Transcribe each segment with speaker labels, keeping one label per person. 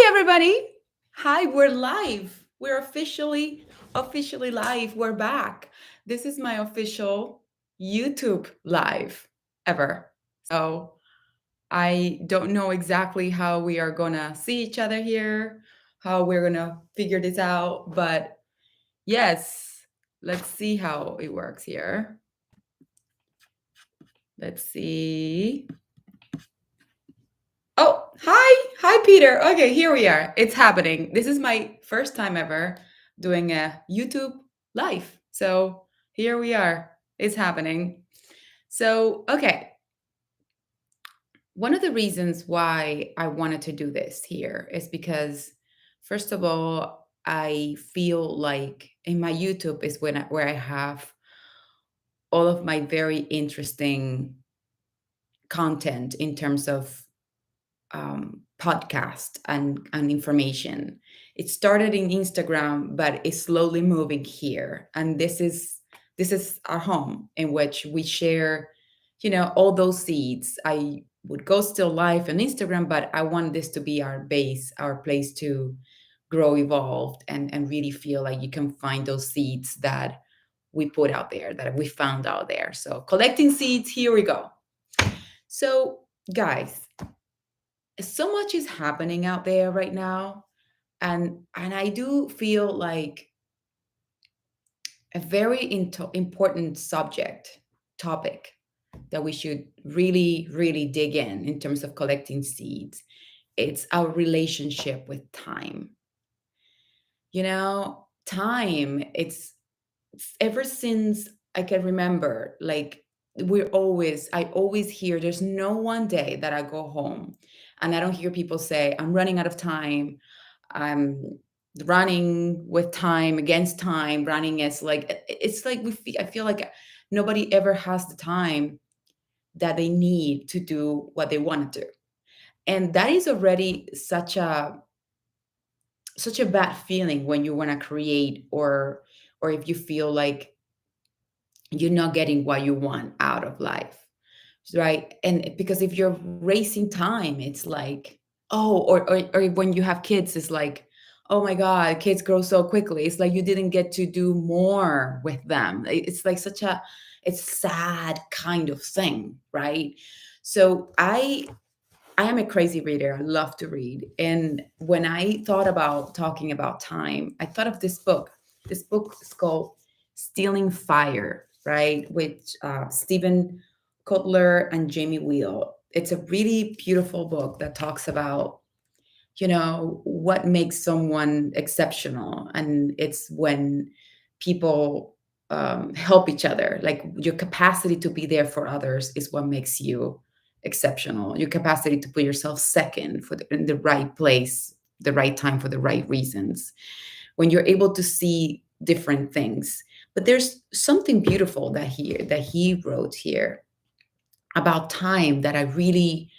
Speaker 1: Everybody. Hi, we're live. We're officially live. We're back. This is my official YouTube live ever. So I don't know exactly how we are gonna see each other here, how we're gonna figure this out, but yes, let's see how it works here. Let's see. Oh, hi. Hi, Peter. Okay, here we are. It's happening. This is my first time ever doing a YouTube live. So here we are. It's happening. So, okay. One of the reasons why I wanted to do this here is because, first of all, I feel like in my YouTube is where I have all of my very interesting content in terms of podcast and information. It started in Instagram, but it's slowly moving here. And this is our home in which we share, all those seeds. I would go still live on Instagram, but I want this to be our base, our place to grow, evolve, and really feel like you can find those seeds that we put out there, that we found out there. So collecting seeds, here we go. So guys, so much is happening out there right now, and I do feel like a very important subject topic that we should really dig in terms of collecting seeds. It's our relationship with time. Time, it's ever since I can remember, like, I always hear there's no one day that I go home and I don't hear people say, I'm running out of time. I'm running with time, against time. Running is like, it's like I feel like nobody ever has the time that they need to do what they want to do. And that is already such a bad feeling when you want to create, or if you feel like you're not getting what you want out of life, right? And because if you're racing time, it's like, oh, or when you have kids, it's like, oh my god, kids grow so quickly. It's like you didn't get to do more with them. It's like it's sad kind of thing, right? So I am a crazy reader. I love to read. And when I thought about talking about time, I thought of this book. This book is called Stealing Fire, right? With Stephen Kotler and Jamie Wheel. It's a really beautiful book that talks about, what makes someone exceptional. And it's when people help each other. Like your capacity to be there for others is what makes you exceptional. Your capacity to put yourself second in the right place, the right time for the right reasons. When you're able to see different things. But there's something beautiful that he wrote here about time that I really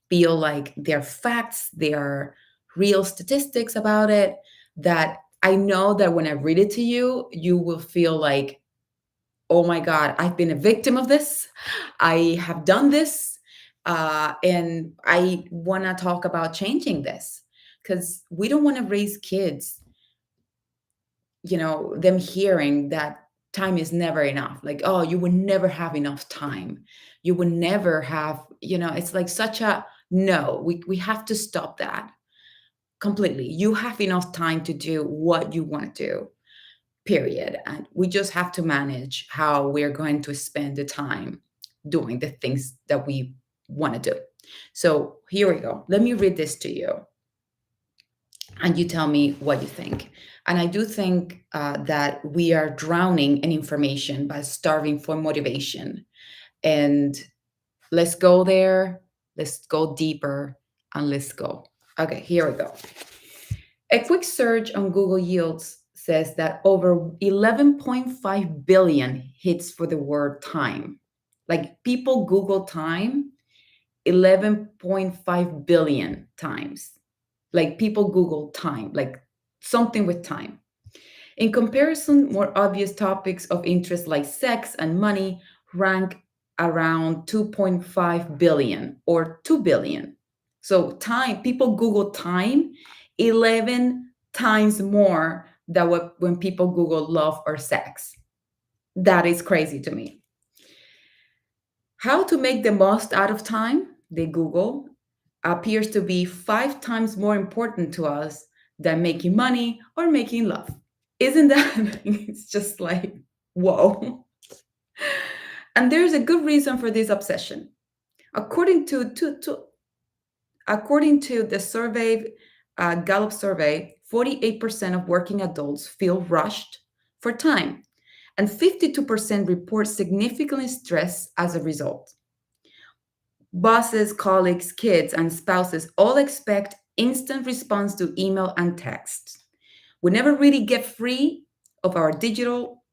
Speaker 1: feel like they're facts, they are real statistics about it, that I know that when I read it to you, you will feel like, oh my God, I've been a victim of this. I have done this. And I want to talk about changing this because we don't want to raise kids, them hearing that time is never enough. Like, oh, you will never have enough time. You will never have, it's like such a no, we have to stop that completely. You have enough time to do what you want to do, period. And we just have to manage how we're going to spend the time doing the things that we want to do. So here we go. Let me read this to you and you tell me what you think. And I do think that we are drowning in information by starving for motivation. And let's go there, let's go deeper, and let's go. Okay, here we go. A quick search on Google Yields says that over 11.5 billion hits for the word time. Like people Google time 11.5 billion times. Like people Google time, like something with time. In comparison, more obvious topics of interest like sex and money rank around 2.5 billion or 2 billion. So time, people Google time 11 times more than when people Google love or sex. That is crazy to me. How to make the most out of time, they Google, appears to be 5 times more important to us than making money or making love. Isn't that? It's just like, whoa. And there's a good reason for this obsession. According according to the survey, Gallup survey, 48% of working adults feel rushed for time, and 52% report significantly stress as a result. Bosses, colleagues, kids, and spouses all expect instant response to email and text. We never really get free of our digital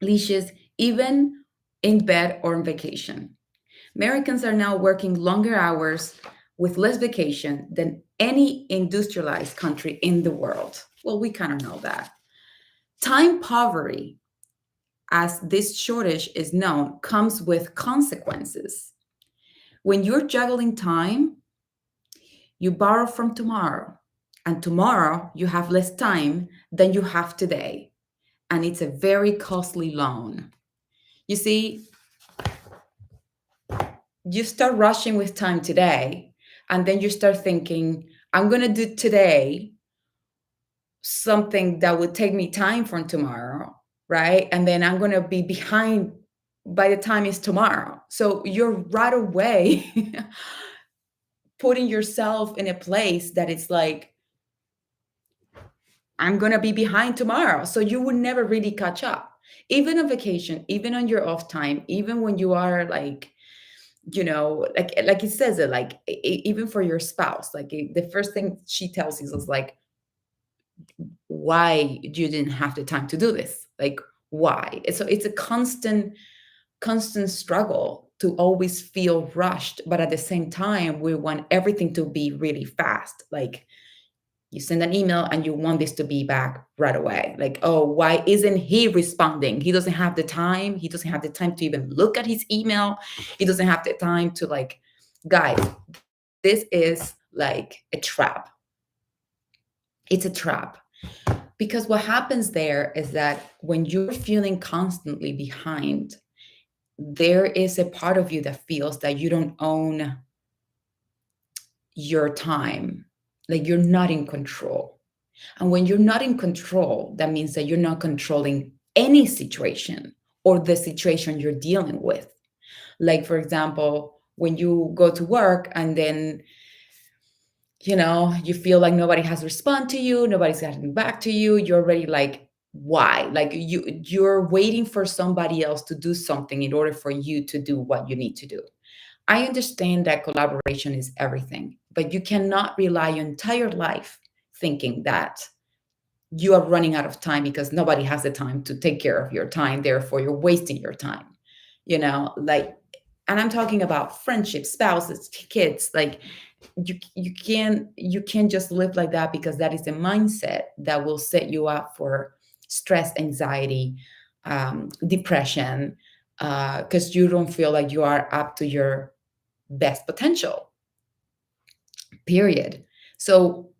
Speaker 1: leashes, even in bed or on vacation. Americans are now working longer hours with less vacation than any industrialized country in the world. Well, we kind of know that. Time poverty, as this shortage is known, comes with consequences. When you're juggling time, you borrow from tomorrow, and tomorrow you have less time than you have today, and it's a very costly loan. You see, you start rushing with time today, and then you start thinking, I'm going to do today something that would take me time from tomorrow, right? And then I'm going to be behind by the time it's tomorrow. So you're right away putting yourself in a place that it's like, I'm going to be behind tomorrow. So you would never really catch up. Even on vacation, even on your off time, even when you are like, like it says it, like even for your spouse, like the first thing she tells you is like, why you didn't have the time to do this? Like, why? So it's a constant struggle to always feel rushed, but at the same time, we want everything to be really fast. Like, you send an email and you want this to be back right away. Like, oh, why isn't he responding? He doesn't have the time. He doesn't have the time to even look at his email. He doesn't have the time to, like, guys, this is like a trap. It's a trap. Because what happens there is that when you're feeling constantly behind, there is a part of you that feels that you don't own your time, like you're not in control. And when you're not in control, that means that you're not controlling any situation or the situation you're dealing with. Like, for example, when you go to work and then, you feel like nobody has responded to you, nobody's getting back to you, you're already like, why? Like you're waiting for somebody else to do something in order for you to do what you need to do. I understand that collaboration is everything, but you cannot rely your entire life thinking that you are running out of time because nobody has the time to take care of your time. Therefore, you're wasting your time. Like, and I'm talking about friendships, spouses, kids. Like, you can't just live like that, because that is a mindset that will set you up for stress, anxiety, depression, because you don't feel like you are up to your best potential, period. So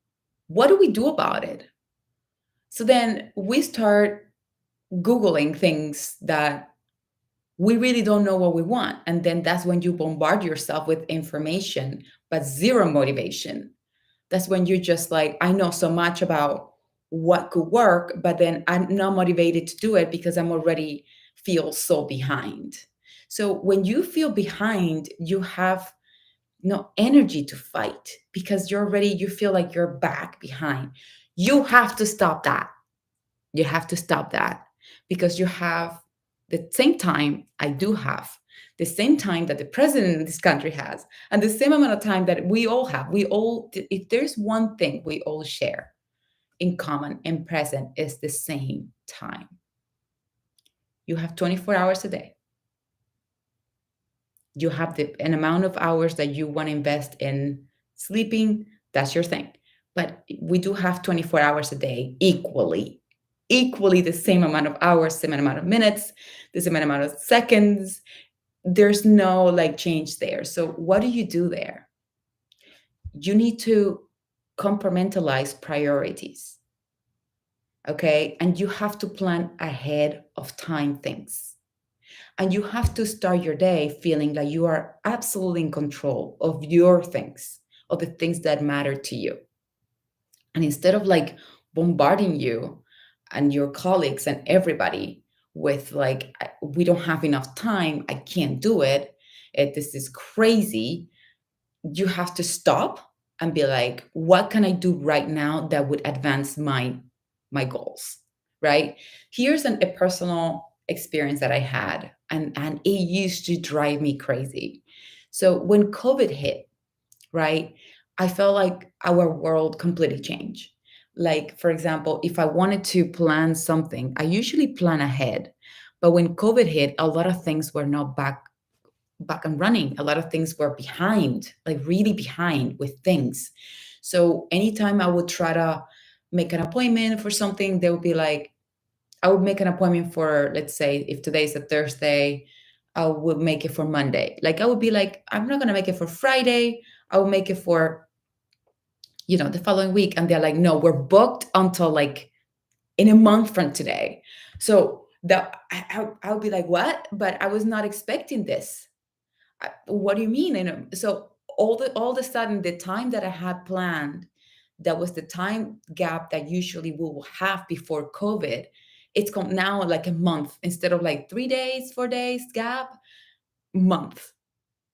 Speaker 1: what do we do about it? So then we start Googling things that we really don't know what we want. And then that's when you bombard yourself with information, but zero motivation. That's when you're just like, I know so much about what could work, but then I'm not motivated to do it because I'm already feel so behind. So when you feel behind, you have no energy to fight because you feel like you're back behind. You have to stop that. You have to stop that, because you have the same time I do have, the same time that the president of this country has, and the same amount of time that we all have. If there's one thing we all share in common and present, is the same time. You have 24 hours a day. You have an amount of hours that you want to invest in sleeping. That's your thing. But we do have 24 hours a day equally the same amount of hours, same amount of minutes, the same amount of seconds. There's no like change there. So what do you do there? You need to compartmentalize priorities. Okay. And you have to plan ahead of time things. And you have to start your day feeling like you are absolutely in control of your things, of the things that matter to you. And instead of like bombarding you and your colleagues and everybody with like, we don't have enough time, I can't do it, this is crazy, you have to stop and be like, what can I do right now that would advance my goals, right? Here's a personal experience that I had, and it used to drive me crazy. So when COVID hit, right, I felt like our world completely changed. Like, for example, if I wanted to plan something, I usually plan ahead. But when COVID hit, a lot of things were not back and running. A lot of things were behind, like really behind with things. So anytime I would try to make an appointment for something, they would be like, I would make an appointment for, let's say, if today's a Thursday, I would make it for Monday. Like I would be like, I'm not gonna make it for Friday. I will make it for, the following week. And they're like, no, we're booked until like in a month from today. So that I would be like, what? But I was not expecting this. What do you mean? So all the sudden, the time that I had planned, that was the time gap that usually we will have before COVID. It's come now like a month instead of like 3 days, 4 days gap, month,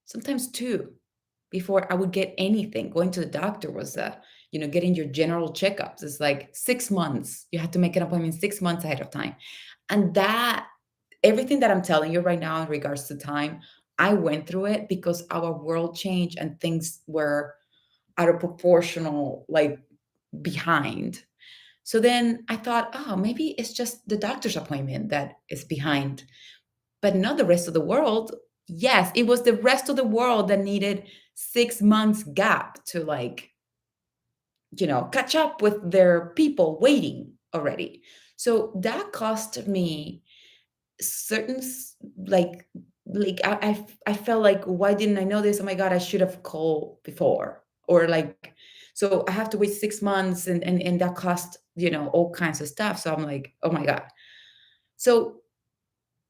Speaker 1: sometimes two, before I would get anything. Going to the doctor was, getting your general checkups. It's like 6 months. You had to make an appointment 6 months ahead of time, and that everything that I'm telling you right now in regards to time, I went through it because our world changed and things were out of proportional, like behind. So then I thought, oh, maybe it's just the doctor's appointment that is behind, but not the rest of the world. Yes, it was the rest of the world that needed 6 months gap to like, catch up with their people waiting already. So that cost me certain like I felt like, why didn't I know this? Oh my god, I should have called before, or like, so I have to wait 6 months, and that cost, all kinds of stuff. So I'm like, oh my god. So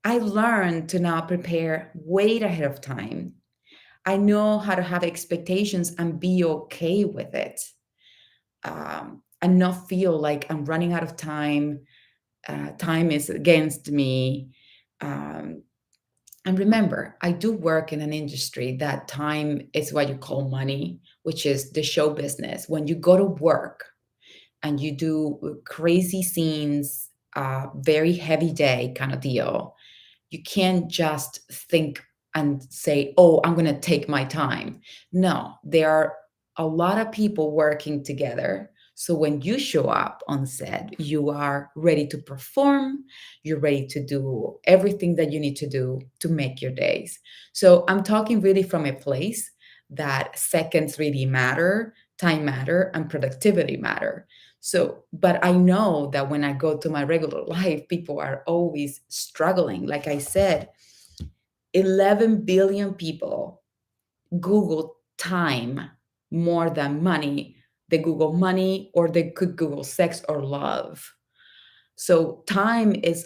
Speaker 1: I learned to now prepare way ahead of time. I know how to have expectations and be okay with it, and not feel like I'm running out of time, time is against me. um, And remember, I do work in an industry that time is what you call money, which is the show business. When you go to work and you do crazy scenes, very heavy day kind of deal, you can't just think and say, oh, I'm going to take my time. No, there are a lot of people working together. So when you show up on set, you are ready to perform, you're ready to do everything that you need to do to make your days. So I'm talking really from a place that seconds really matter, time matter, and productivity matter. So, but I know that when I go to my regular life, people are always struggling. Like I said, 11 billion people Google time more than money. They Google money, or they could Google sex or love. So time is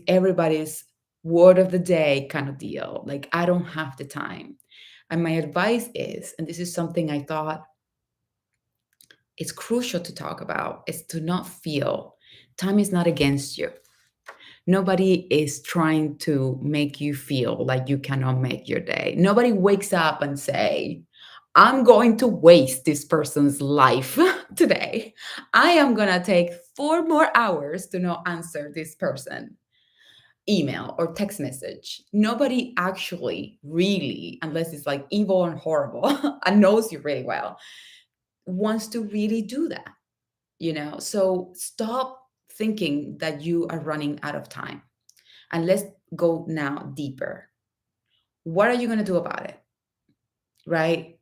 Speaker 1: everybody's word of the day kind of deal. Like I don't have the time. And my advice is, and this is something I thought it's crucial to talk about, is to not feel time is not against you. Nobody is trying to make you feel like you cannot make your day. Nobody wakes up and say, I'm going to waste this person's life today. I am going to take 4 more hours to not answer this person email or text message. Nobody actually really, unless it's like evil and horrible and knows you really well, wants to really do that. So stop thinking that you are running out of time, and let's go now deeper. What are you going to do about it, right?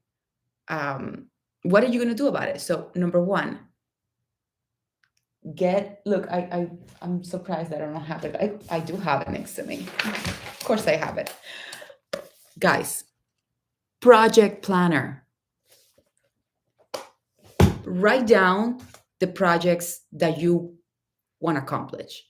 Speaker 1: um what are you going to do about it? So number one, look, I'm surprised that I don't have it. I do have it next to me, of course I have it, guys. Project planner. Write down the projects that you want to accomplish.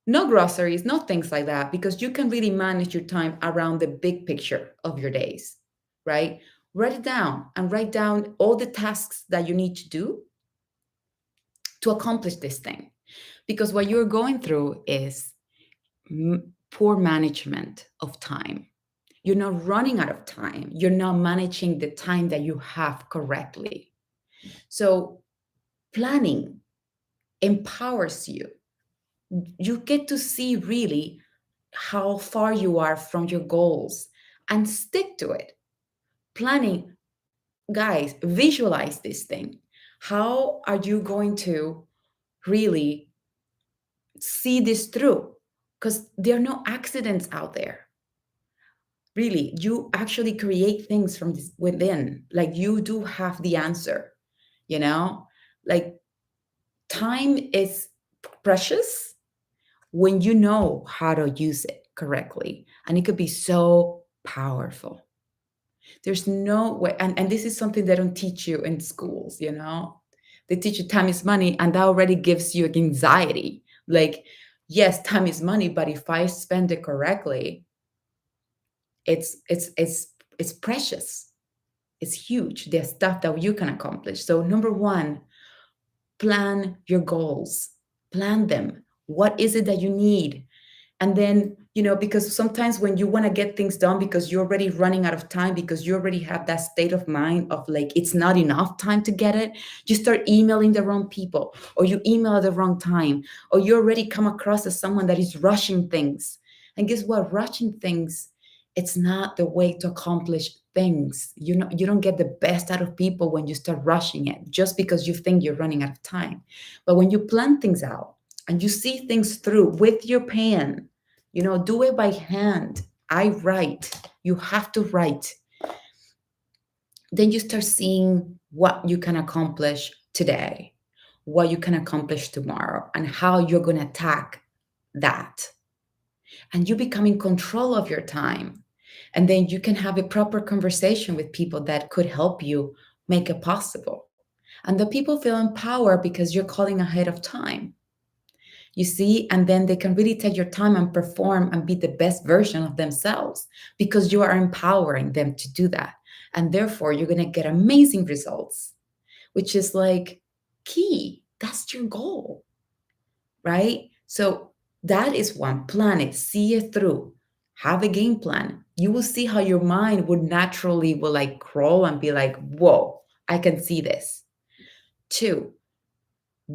Speaker 1: No groceries, no things like that, because you can really manage your time around the big picture of your days, right? Write it down and write down all the tasks that you need to do to accomplish this thing. Because what you're going through is poor management of time. You're not running out of time. You're not managing the time that you have correctly. So, planning empowers you. You get to see really how far you are from your goals and stick to it. Planning, guys, visualize this thing. How are you going to really see this through? Because there are no accidents out there. Really, you actually create things from this within. Like you do have the answer, you know? Like time is precious when you know how to use it correctly. And it could be so powerful. There's no way, and this is something they don't teach you in schools, you know? They teach you time is money, and that already gives you anxiety. Like, yes, time is money, but if I spend it correctly, it's precious. It's huge. There's stuff that you can accomplish. So number one, plan your goals. Plan them. What is it that you need? And then, because sometimes when you want to get things done because you're already running out of time, because you already have that state of mind of like it's not enough time to get it, you start emailing the wrong people, or you email at the wrong time, or you already come across as someone that is rushing things. And guess what? Rushing things, it's not the way to accomplish things. You don't get the best out of people when you start rushing it just because you think you're running out of time. But when you plan things out and you see things through with your pen, do it by hand. I write. You have to write. Then you start seeing what you can accomplish today, what you can accomplish tomorrow, and how you're going to attack that. And you become in control of your time. And then you can have a proper conversation with people that could help you make it possible. And the people feel empowered because you're calling ahead of time. You see, and then they can really take your time and perform and be the best version of themselves because you are empowering them to do that. And therefore, you're going to get amazing results, which is like key. That's your goal, right? So that is one. Plan it, see it through, have a game plan. You will see how your mind would naturally will like crawl and be like, whoa, I can see this. Two,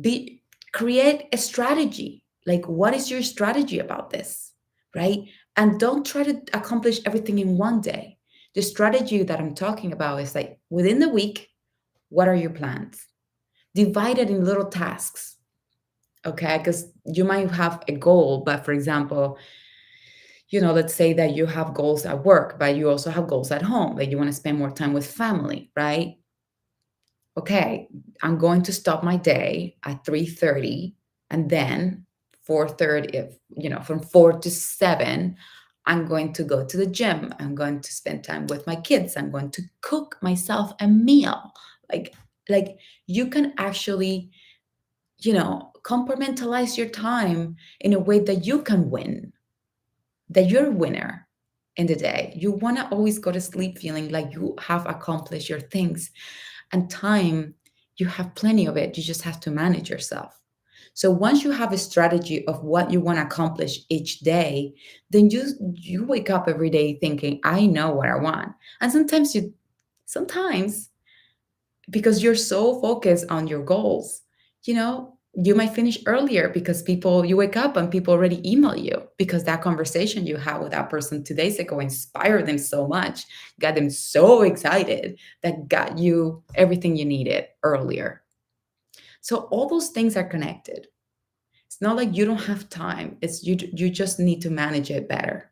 Speaker 1: be create a strategy. Like, what is your strategy about this, right? And don't try to accomplish everything in one day. The strategy that I'm talking about is like within the week, what are your plans? Divide it in little tasks, okay? Because you might have a goal, but for example, let's say that you have goals at work, but you also have goals at home. Like you want to spend more time with family, right? Okay, I'm going to stop my day at 3:30, and then 4:30, if from 4 to 7, I'm going to go to the gym. I'm going to spend time with my kids. I'm going to cook myself a meal. Like you can actually, compartmentalize your time in a way that you can win, that you're a winner in the day. You want to always go to sleep feeling like you have accomplished your things. And time, you have plenty of it. You just have to manage yourself. So once you have a strategy of what you want to accomplish each day, then you wake up every day thinking, I know what I want. And sometimes because you're so focused on your goals, you might finish earlier because you wake up and people already email you because that conversation you had with that person 2 days ago inspired them so much, got them so excited that got you everything you needed earlier. So all those things are connected. It's not like you don't have time. It's you just need to manage it better.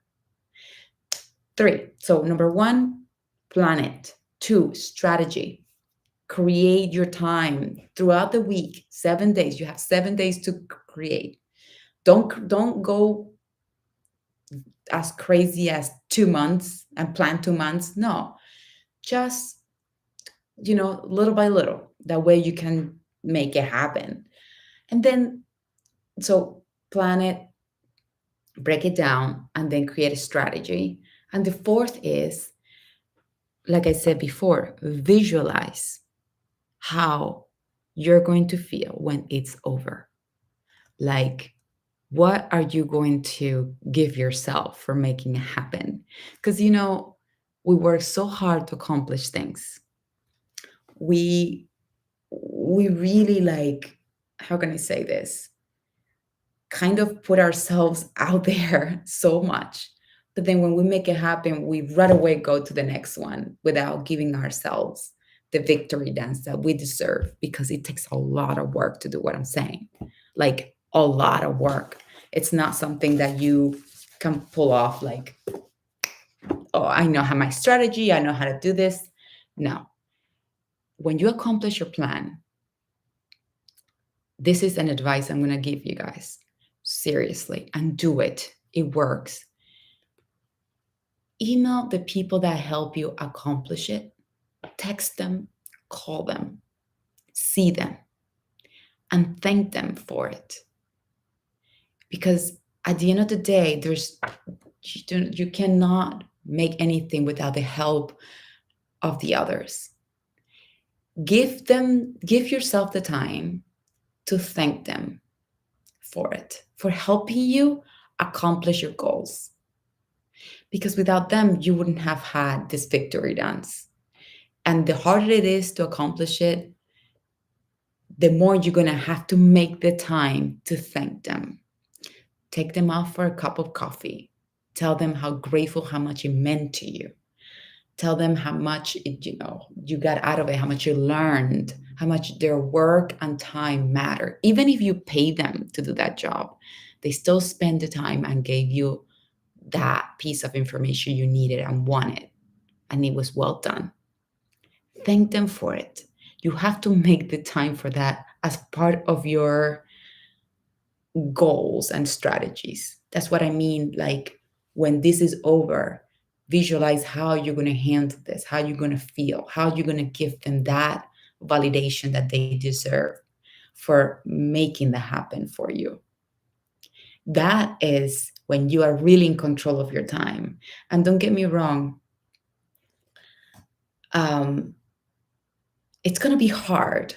Speaker 1: 3. So number 1, plan it. 2, strategy. Create your time throughout the week, 7 days. You have 7 days to create. Don't go as crazy as 2 months and plan 2 months. No, just little by little. That way you can make it happen. And then, so plan it, break it down, and then create a strategy. And the fourth is, like I said before, visualize how you're going to feel when it's over. Like, what are you going to give yourself for making it happen? Because, we work so hard to accomplish things. We we really, like, how can I say this? Kind of put ourselves out there so much. But then when we make it happen, we right away go to the next one without giving ourselves the victory dance that we deserve, because it takes a lot of work to do what I'm saying. Like, a lot of work. It's not something that you can pull off like, oh, I know how my strategy, I know how to do this. No. When you accomplish your plan, this is an advice I'm going to give you guys. Seriously, and do it. It works. Email the people that help you accomplish it. Text them, call them, see them, and thank them for it. Because at the end of the day, you cannot make anything without the help of the others. Give yourself the time to thank them for it, for helping you accomplish your goals. Because without them, you wouldn't have had this victory dance. And the harder it is to accomplish it, the more you're going to have to make the time to thank them. Take them out for a cup of coffee. Tell them how grateful, how much it meant to you. Tell them how much you got out of it, how much you learned, how much their work and time matter. Even if you pay them to do that job, they still spend the time and gave you that piece of information you needed and wanted, and it was well done. Thank them for it. You have to make the time for that as part of your goals and strategies. That's what I mean. Like, when this is over, visualize how you're going to handle this, how you're going to feel, how you're going to give them that validation that they deserve for making that happen for you. That is when you are really in control of your time. And don't get me wrong, um, it's going to be hard.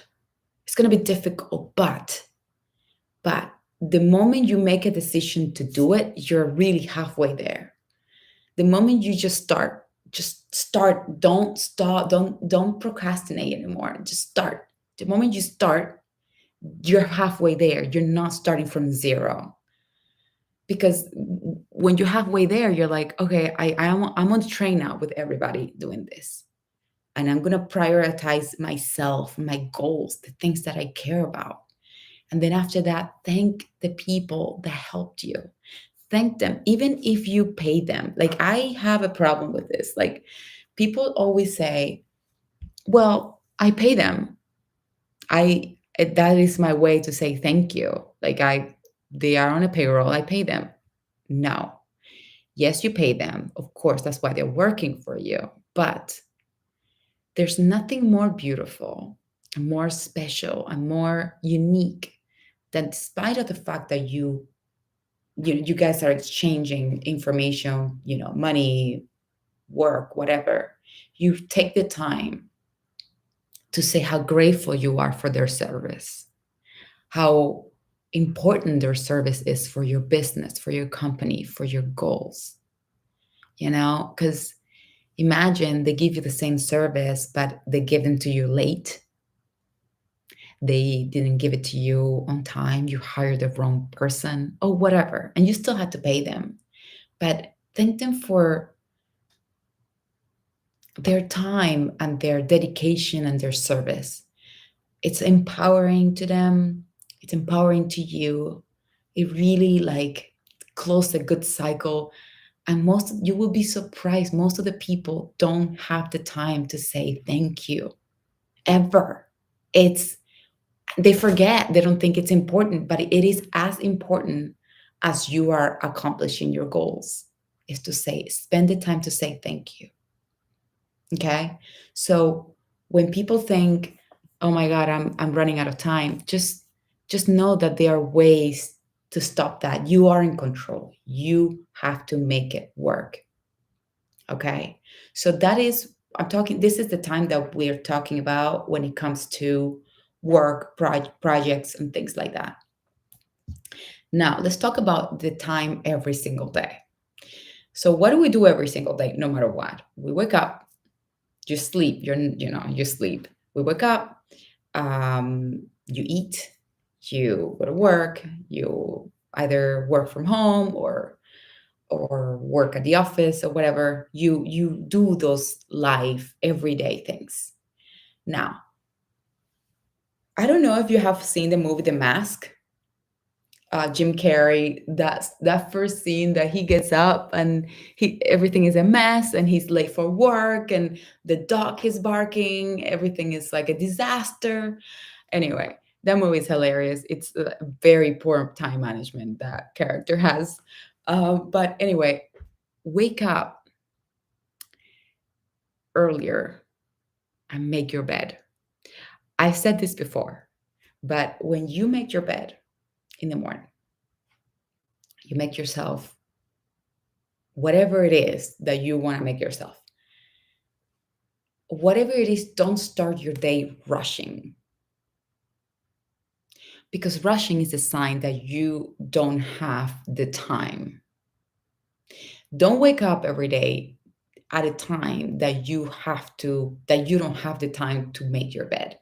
Speaker 1: It's going to be difficult, but the moment you make a decision to do it, you're really halfway there. The moment you just start. Don't stop. Don't procrastinate anymore. Just start. The moment you start, you're halfway there. You're not starting from zero. Because when you're halfway there, you're like, okay, I'm on the train now with everybody doing this. And I'm going to prioritize myself, my goals, the things that I care about. And then after that, thank the people that helped you. Thank them, even if you pay them. Like, I have a problem with this. Like, people always say, well, I pay them. That is my way to say thank you. Like, they are on a payroll, I pay them. No. Yes, you pay them. Of course, that's why they're working for you. But there's nothing more beautiful and more special and more unique than, despite of the fact that you guys are exchanging information, money, work, whatever, you take the time to say how grateful you are for their service, how important their service is for your business, for your company, for your goals. Because imagine they give you the same service, but they give them to you late. They didn't give it to you on time. You hired the wrong person or whatever, and you still had to pay them. But thank them for their time and their dedication and their service. It's empowering to them. It's empowering to you. It really, like, close a good cycle. And you will be surprised. Most of the people don't have the time to say thank you ever. They forget. They don't think it's important, but it is as important as you are accomplishing your goals, is to spend the time to say thank you. Okay. So When people think, "Oh my God, I'm running out of time," just know that there are ways to stop that. You are in control. You have to make it work. Okay. So that is, I'm talking, this is the time that we're talking about when it comes to work, projects, and things like that. Now, let's talk about the time every single day. So, what do we do every single day, no matter what? We wake up, you sleep, you sleep. We wake up, you eat, you go to work, you either work from home or work at the office or whatever. You do those live everyday things. Now, I don't know if you have seen the movie The Mask. Jim Carrey, that first scene that he gets up and he everything is a mess and he's late for work and the dog is barking, everything is like a disaster. Anyway, that movie is hilarious. It's a very poor time management that character has. But anyway, wake up earlier and make your bed. I've said this before, but when you make your bed in the morning, you make yourself whatever it is that you want to make yourself. Whatever it is, don't start your day rushing because rushing is a sign that you don't have the time. Don't wake up every day at a time that you don't have the time to make your bed.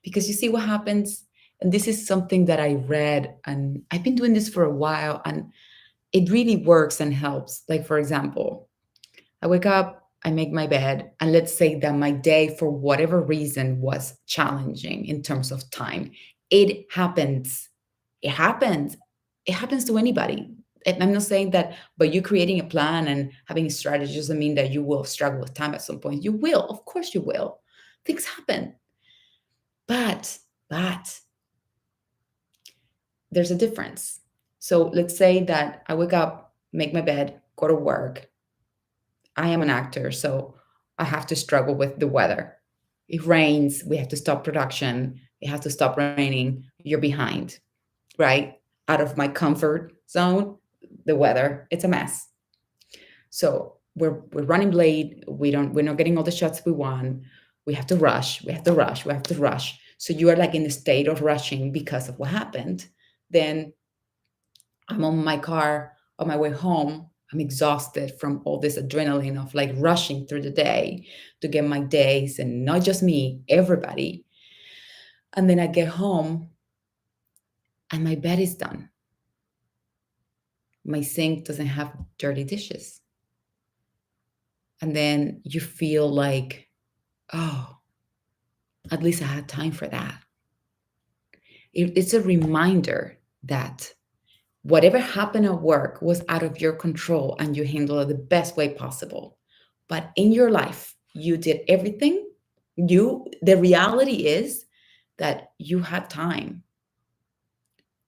Speaker 1: Because you see what happens, and this is something that I read, and I've been doing this for a while, and it really works and helps. Like, for example, I wake up, I make my bed, and let's say that my day, for whatever reason, was challenging in terms of time. It happens. It happens. It happens to anybody. And I'm not saying that, but you creating a plan and having a strategy doesn't mean that you will struggle with time at some point. You will. Of course, you will. Things happen. But there's a difference. So let's say that I wake up, make my bed, go to work, I am an actor, so I have to struggle with the weather. It rains, we have to stop production. It has to stop raining. You're behind, right? Out of my comfort zone, the weather, it's a mess. So we're running late. We're not getting all the shots we want. We have to rush. We have to rush. We have to rush. So you are like in a state of rushing because of what happened. Then I'm on my car on my way home. I'm exhausted from all this adrenaline of like rushing through the day to get my days, and not just me, everybody. And then I get home and my bed is done. My sink doesn't have dirty dishes. And then you feel like, oh, at least I had time for that. It's a reminder that whatever happened at work was out of your control and you handled it the best way possible. But in your life, you did everything. The reality is that you had time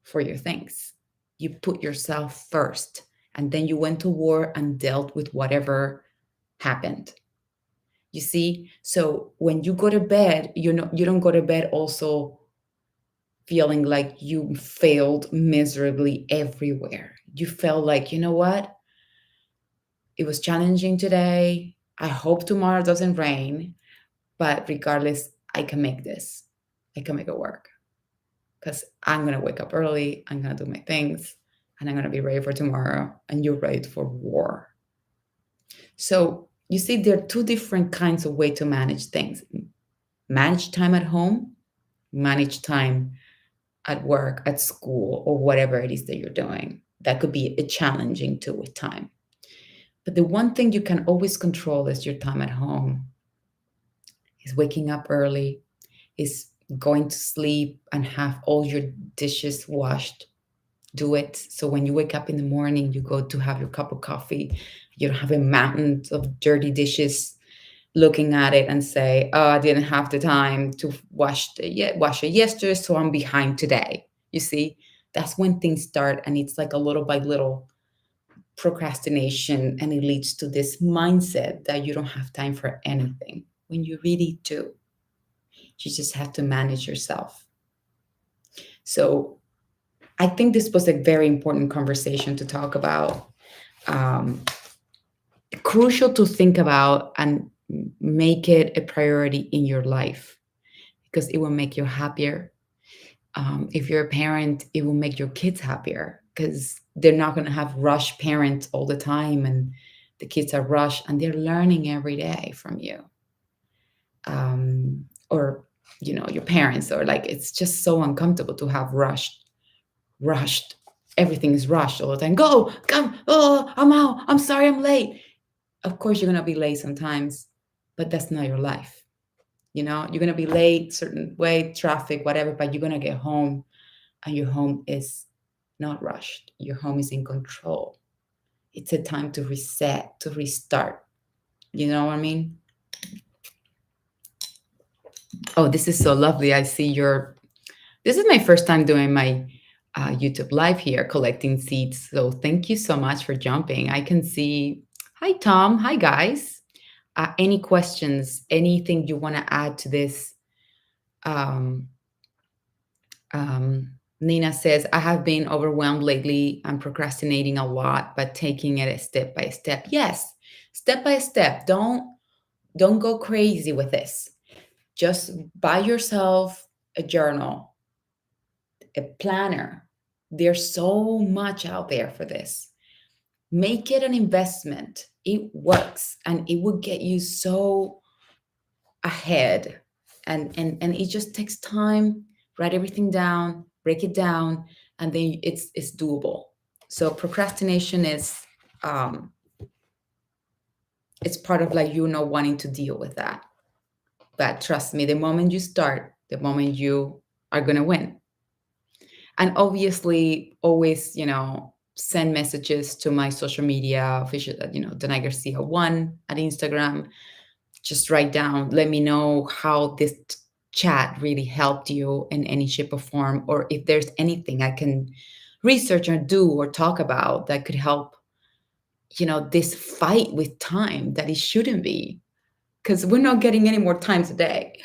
Speaker 1: for your things. You put yourself first, and then you went to war and dealt with whatever happened. You see? So when you go to bed, you don't go to bed also feeling like you failed miserably everywhere. You felt like, you know what? It was challenging today. I hope tomorrow doesn't rain, but regardless, I can make this. I can make it work because I'm going to wake up early. I'm going to do my things and I'm going to be ready for tomorrow. And you're ready for war. So you see, there are two different kinds of way to manage things. Manage time at home, manage time at work, at school, or whatever it is that you're doing. That could be a challenging too with time. But the one thing you can always control is your time at home, is waking up early, is going to sleep and have all your dishes washed. Do it. So when you wake up in the morning, you go to have your cup of coffee, you don't have a mountain of dirty dishes looking at it and say, "Oh, I didn't have the time to wash it yesterday, so I'm behind today." You see, that's when things start, and it's like a little by little procrastination, and it leads to this mindset that you don't have time for anything when you really do. You just have to manage yourself. So I think this was a very important conversation to talk about. Um, Crucial to think about and make it a priority in your life because it will make you happier. If you're a parent, it will make your kids happier because they're not going to have rush parents all the time, and the kids are rushed and they're learning every day from you. Or your parents, or like it's just so uncomfortable to have rushed. Everything is rushed all the time. Go, come. Oh, I'm out. I'm sorry, I'm late. Of course, you're gonna be late sometimes, but that's not your life. You're gonna be late, certain way, traffic, whatever, but you're gonna get home, and your home is not rushed. Your home is in control. It's a time to reset, to restart. You know what I mean? Oh, this is so lovely. I see your. This is my first time doing my YouTube live here, collecting seeds. So thank you so much for jumping. I can see. Hi, Tom. Hi, guys. Any questions? Anything you want to add to this? Um, Nina says, I have been overwhelmed lately. I'm procrastinating a lot, but taking it a step by step. Yes, step by step. Don't go crazy with this. Just buy yourself a journal, a planner. There's so much out there for this. Make it an investment. It works and it will get you so ahead. And it just takes time. Write everything down, break it down, and then it's doable. So procrastination is um it's part of like wanting to deal with that. But trust me, the moment you start, the moment you are gonna win. And obviously always send messages to my social media official, Danay Garcia 1 at Instagram. Just write down, let me know how this chat really helped you in any shape or form, or if there's anything I can research or do or talk about that could help this fight with time that it shouldn't be, because we're not getting any more times a day.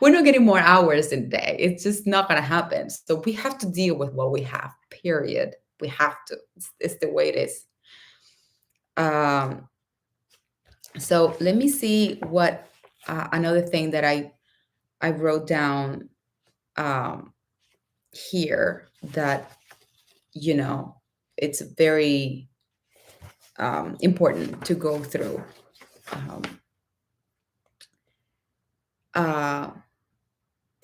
Speaker 1: We're not getting more hours in a day. It's just not going to happen. So we have to deal with what we have, period. We have to. It's the way it is. Um, so let me see what another thing that I wrote down um, here that it's very important to go through. Um, uh,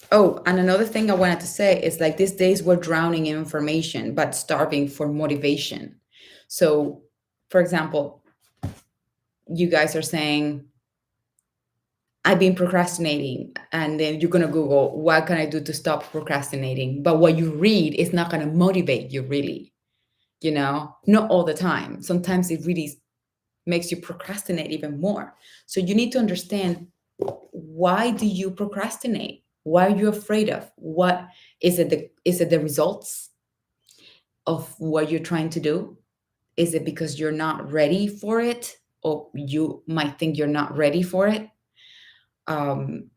Speaker 1: Oh, and another thing I wanted to say is like these days we're drowning in information but starving for motivation. So, for example, you guys are saying, I've been procrastinating, and then you're going to Google, what can I do to stop procrastinating? But what you read is not going to motivate you really, not all the time. Sometimes it really makes you procrastinate even more. So, you need to understand, why do you procrastinate? What are you afraid of? What is it? The results of what you're trying to do? Is it because you're not ready for it, or you might think you're not ready for it? Um,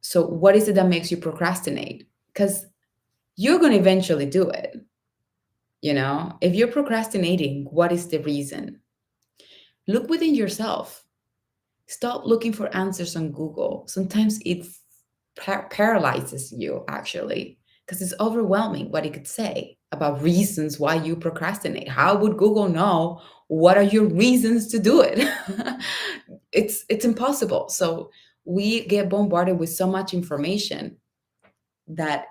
Speaker 1: so what is it that makes you procrastinate? Because you're going to eventually do it. If you're procrastinating, what is the reason? Look within yourself. Stop looking for answers on Google. Sometimes it paralyzes you, actually, because it's overwhelming what it could say about reasons why you procrastinate. How would Google know what are your reasons to do it? It's impossible. So we get bombarded with so much information that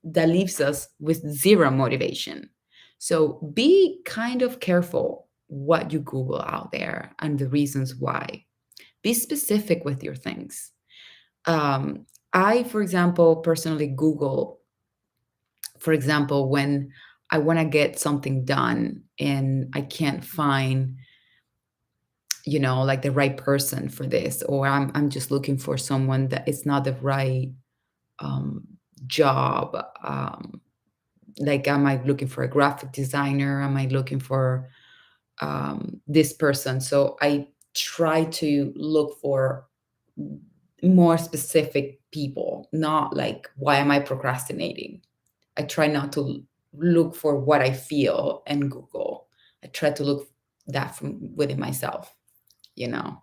Speaker 1: leaves us with zero motivation. So be kind of careful what you Google out there and the reasons why. Be specific with your things. I, for example, personally Google, for example, when I want to get something done and I can't find, like the right person for this, or I'm just looking for someone that it's not the right um, job. Like, am I looking for a graphic designer? Am I looking for this person? So I try to look for more specific people, not like, why am I procrastinating? I try not to look for what I feel and Google. I try to look that from within myself, you know.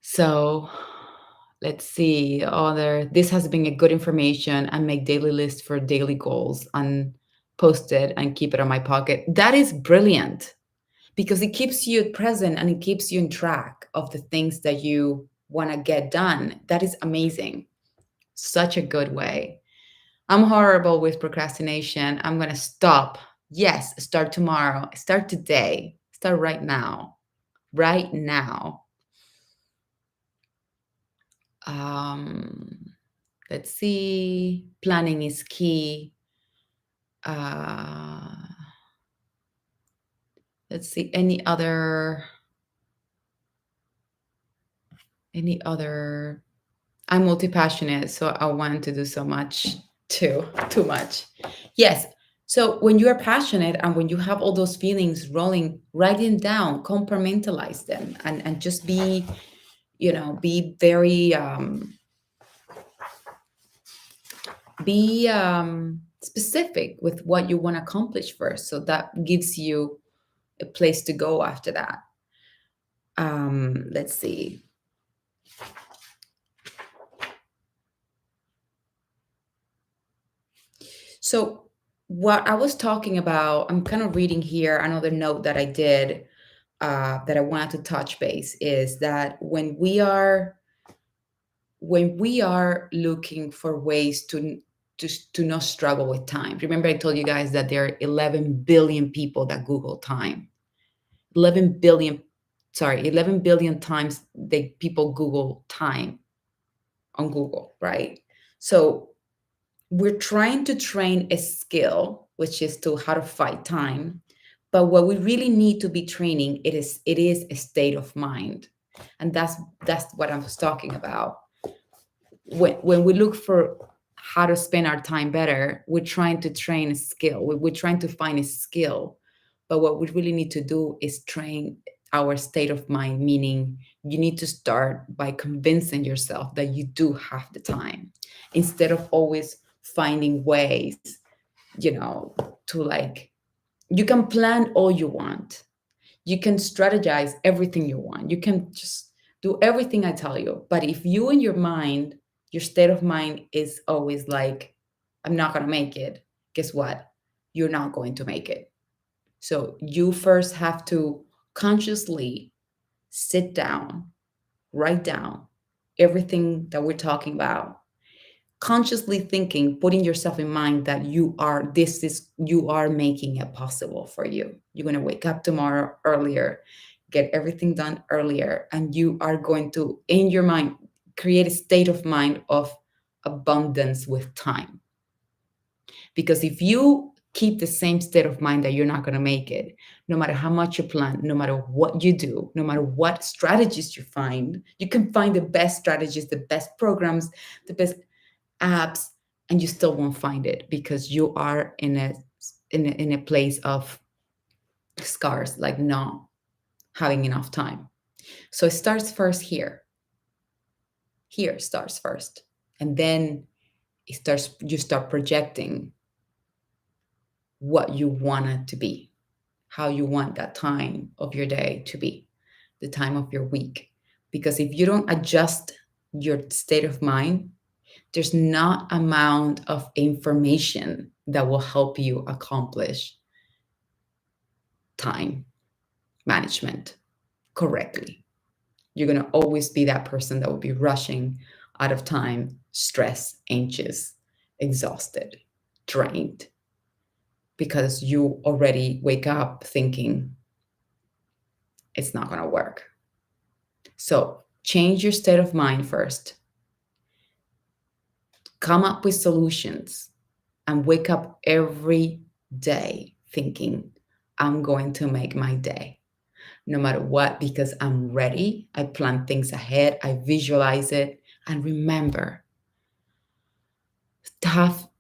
Speaker 1: So let's see. Other this has been a good information. And make daily list for daily goals and post it and keep it on my pocket. That is brilliant because it keeps you present and it keeps you in track of the things that you want to get done. That is amazing. Such a good way. I'm horrible with procrastination. I'm going to stop. Yes, start tomorrow. Start today. Start right now. Right now. Um, let's see. Planning is key. Uh, let's see. Any other I'm multi-passionate, so I want to do so much too, too much. Yes. So when you are passionate and when you have all those feelings rolling, write them down, compartmentalize them, and just be very specific with what you want to accomplish first. So that gives you a place to go after that. Let's see. So, what I was talking about, I'm kind of reading here another note that I did that I wanted to touch base is that when we are looking for ways to not struggle with time. Remember, I told you guys that there are 11 billion people that Google time. 11 billion, sorry, 11 billion times they people Google time on Google, right? So we're trying to train a skill, which is to how to fight time. But what we really need to be training it is a state of mind, and that's what I was talking about. When we look for how to spend our time better, we're trying to train a skill. We're trying to find a skill, but what we really need to do is train our state of mind. Meaning, you need to start by convincing yourself that you do have the time, instead of always finding ways to like you can plan all you want, you can strategize everything you want, you can just do everything I tell you, but if you in your mind, your state of mind is always like, I'm not going to make it, guess what, you're not going to make it. So you first have to consciously sit down, write down everything that we're talking about, consciously thinking, putting yourself in mind that you are making it possible for you. You're going to wake up tomorrow earlier, get everything done earlier, and you are going to, in your mind, create a state of mind of abundance with time. Because if you keep the same state of mind that you're not going to make it, no matter how much you plan, no matter what you do, no matter what strategies you can find the best strategies, the best programs, the best apps, and you still won't find it because you are in a place of scarce, like not having enough time. So it starts first here. Here starts first, and then you start projecting what you want it to be, how you want that time of your day to be, the time of your week. Because if you don't adjust your state of mind, there's not amount of information that will help you accomplish time management correctly. You're going to always be that person that will be rushing out of time, stressed, anxious, exhausted, drained, because you already wake up thinking it's not going to work. So change your state of mind first. Come up with solutions and wake up every day thinking, I'm going to make my day no matter what, because I'm ready. I plan things ahead, I visualize it. And remember,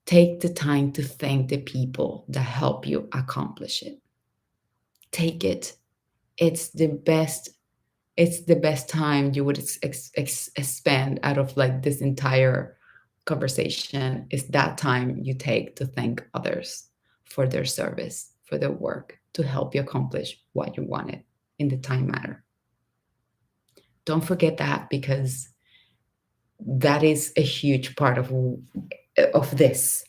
Speaker 1: take the time to thank the people that help you accomplish it. Take it. It's the best it's the best time you would spend out of like this entire conversation is that time you take to thank others for their service, for their work, to help you accomplish what you wanted in the time matter. Don't forget that, because that is a huge part of this.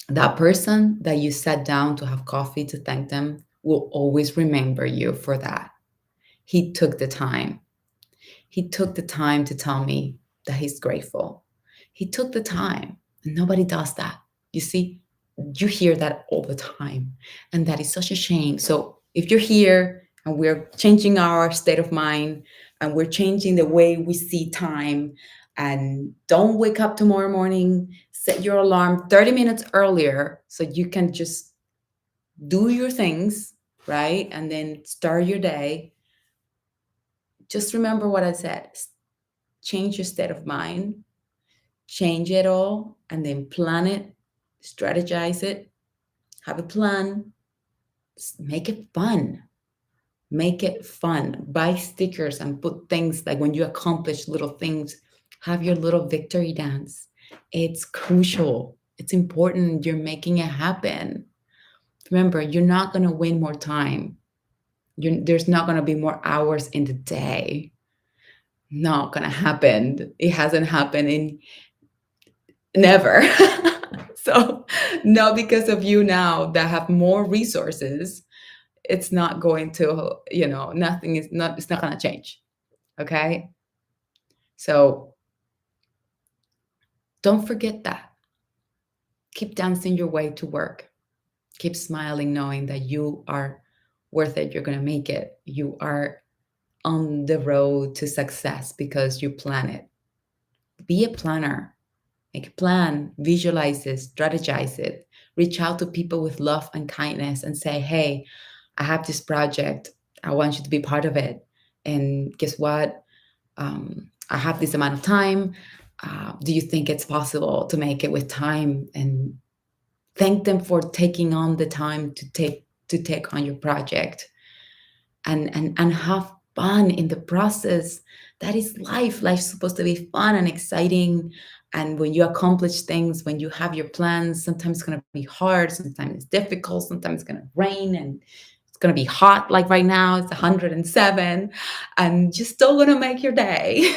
Speaker 1: That person that you sat down to have coffee to thank them will always remember you for that. He took the time. He took the time to tell me that he's grateful. He took the time, and nobody does that. You see, you hear that all the time, and that is such a shame. So if you're here and we're changing our state of mind and we're changing the way we see time, and don't wake up tomorrow morning, set your alarm 30 minutes earlier so you can just do your things, right? And then start your day. Just remember what I said. Change your state of mind, change it all, and then plan it, strategize it, have a plan, make it fun. Make it fun. Buy stickers and put things like when you accomplish little things, have your little victory dance. It's crucial. It's important. You're making it happen. Remember, you're not going to win more time. There's not going to be more hours in the day. Not going to happen. It hasn't happened in never. So, not because of you now that have more resources, it's not going to, nothing is not, it's not going to change. Okay. So don't forget that. Keep dancing your way to work. Keep smiling, knowing that you are worth it. You're going to make it. You are on the road to success because you plan it. Be a planner. Make a plan, visualize it, strategize it. Reach out to people with love and kindness and say, hey, I have this project. I want you to be part of it. And guess what? I have this amount of time. Do you think it's possible to make it with time? And thank them for taking on the time to take on your project, and have fun in the process. That is life. Life's supposed to be fun and exciting. And when you accomplish things, when you have your plans, sometimes it's going to be hard, sometimes it's difficult, sometimes it's going to rain, and it's going to be hot like right now, it's 107, and you're still going to make your day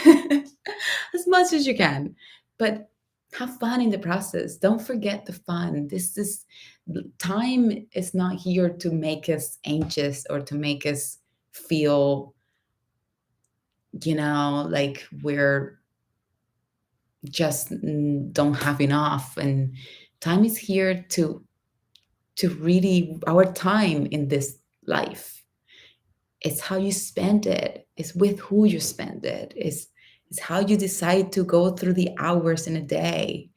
Speaker 1: as much as you can. But have fun in the process. Don't forget the fun. This is time is not here to make us anxious or to make us feel, like we're just don't have enough. And time is here to really, our time in this life, it's how you spend it, it's with who you spend it, it's how you decide to go through the hours in a day.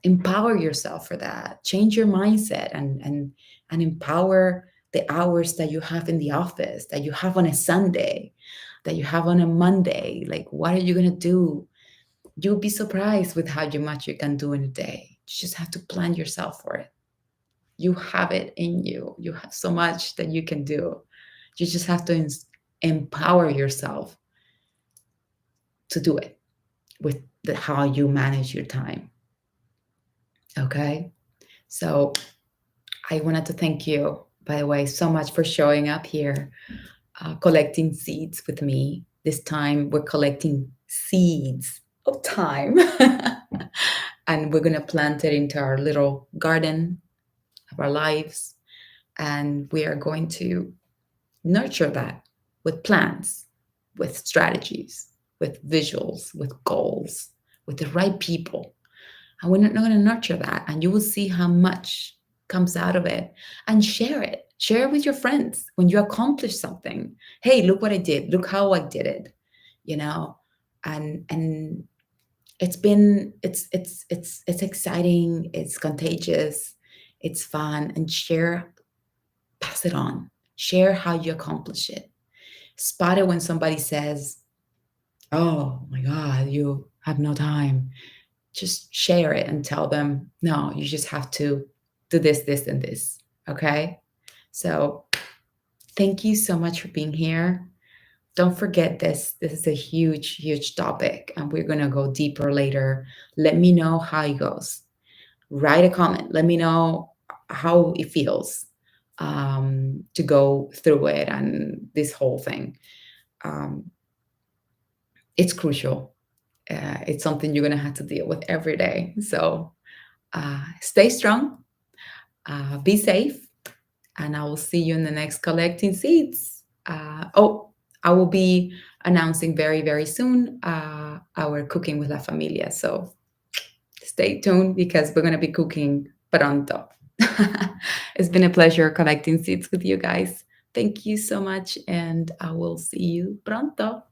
Speaker 1: Empower yourself for that. Change your mindset, and empower the hours that you have in the office, that you have on a Sunday, that you have on a Monday. Like, what are you gonna do? You'll be surprised with how much you can do in a day. You just have to plan yourself for it. You have it in you. You have so much that you can do. You just have to empower yourself to do it with how you manage your time. Okay. So I wanted to thank you, by the way, so much for showing up here, collecting seeds with me. This time we're collecting seeds of time and we're going to plant it into our little garden of our lives. And we are going to nurture that with plans, with strategies, with visuals, with goals, with the right people. And we're not going to nurture that. And you will see how much comes out of it. And share it. Share it with your friends when you accomplish something. Hey, look what I did. Look how I did it. And it's exciting. It's contagious. It's fun. And pass it on. Share how you accomplish it. Spot it when somebody says, oh my God, you have no time. Just share it and tell them, no, you just have to do this, this, and this. Okay. So thank you so much for being here. don't forget this. This is a huge, huge topic, and we're gonna go deeper later. Let me know how it goes. Write a comment. Let me know how it feels to go through it and this whole thing. Um, it's crucial. It's something you're gonna have to deal with every day. So stay strong, be safe, and I will see you in the next collecting seeds. Oh, I will be announcing very, very soon our cooking with la familia. So stay tuned because we're going to be cooking pronto. It's been a pleasure collecting seeds with you guys. Thank you so much, and I will see you pronto.